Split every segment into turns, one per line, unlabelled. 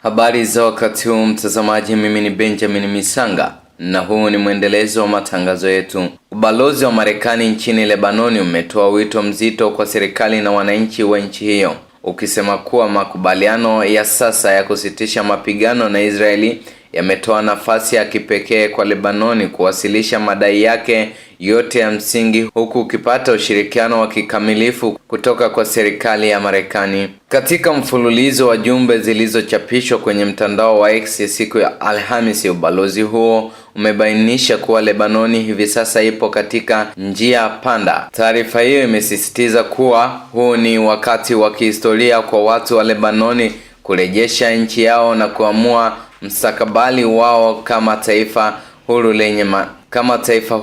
Habari za wakati huu mtazamaji, mimi ni Benjamin Misanga na huu ni mwendelezo wa matangazo yetu. Ubalozi wa Marekani nchini Lebanoni umetoa wito mzito kwa serikali na wananchi wa nchi hiyo, ukisema kuwa makubaliano ya sasa ya kusitisha mapigano na Israeli yametoa nafasi ya kipekee kwa Lebanoni kuwasilisha madai yake yote ya msingi, huku ukipata ushirikiano wa kikamilifu kutoka kwa serikali ya Marekani. Katika mfululizo wa jumbe zilizochapishwa kwenye mtandao wa X siku ya Alhamisi, ubalozi huo umebainisha kuwa Lebanoni hivi sasa ipo katika njia panda. Taarifa hiyo imesisitiza kuwa huu ni wakati wa kihistoria kwa watu wa Lebanoni kurejesha nchi yao na kuamua mstakabali wao kama taifa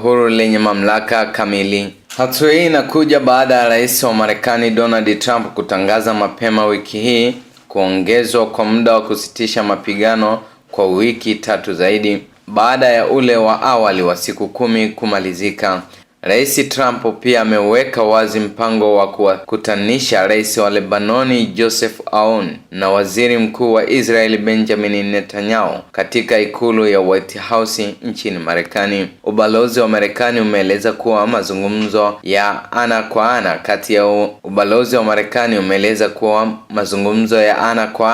huru lenye mamlaka kamili. Hatua hii inakuja baada ya Rais wa Marekani Donald Trump kutangaza mapema wiki hii kuongezwa kwa muda wa kusitisha mapigano kwa wiki 3 zaidi baada ya ule wa awali wa siku 10 kumalizika. Rais Trump pia ameweka wazi mpango wa kuwakutanisha Rais wa Lebanoni Joseph Aoun na Waziri Mkuu wa Israel Benjamin Netanyahu katika ikulu ya White House nchini Marekani. Ubalozi wa Marekani umeeleza kuwa mazungumzo ya ana kwa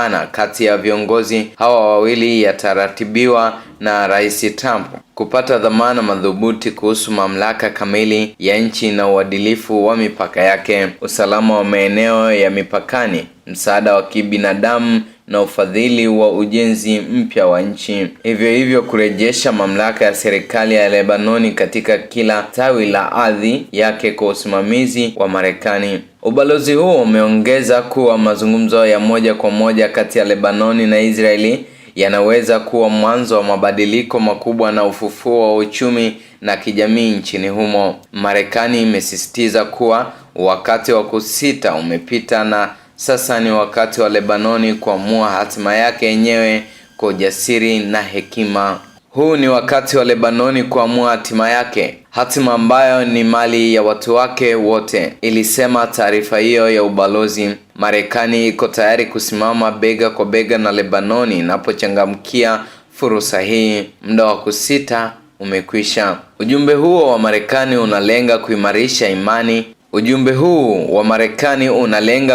ana kati ya viongozi hawa wawili yataratibiwa na Rais Trump kupata dhamana madhubuti kuhusu mamlaka kamili ya nchi na uadilifu wa mipaka yake, usalama wa maeneo ya mipakani, msaada wa kibinadamu na ufadhili wa ujenzi mpya wa nchi. Hivyo kurejesha mamlaka ya serikali ya Lebanoni katika kila tawi la ardhi yake kwa usimamizi wa Marekani. Ubalozi huo umeongeza kuwa mazungumzo ya moja kwa moja kati ya Lebanoni na Israeli yanaweza kuwa mwanzo wa mabadiliko makubwa na ufufuo wa uchumi na kijamii nchini humo. Marekani imesisitiza kuwa wakati wa kusita umepita na sasa ni wakati wa Lebanoni kuamua hatima yake yenyewe kwa ujasiri na hekima. Huu ni wakati wa Lebanoni kuamua hatima yake, hatima ambayo ni mali ya watu wake wote, ilisema taarifa hiyo ya ubalozi. Marekani iko tayari kusimama bega kwa bega na Lebanoni inapochangamkia fursa hii. Muda wa kusita umekwisha. Ujumbe huu wa Marekani unalenga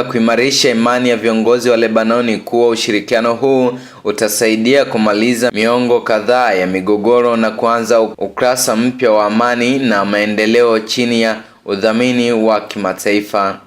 kuimarisha imani ya viongozi wa Lebanoni kuwa ushirikiano huu utasaidia kumaliza miongo kadhaa ya migogoro na kuanza ukurasa mpya wa amani na maendeleo chini ya udhamini wa kimataifa.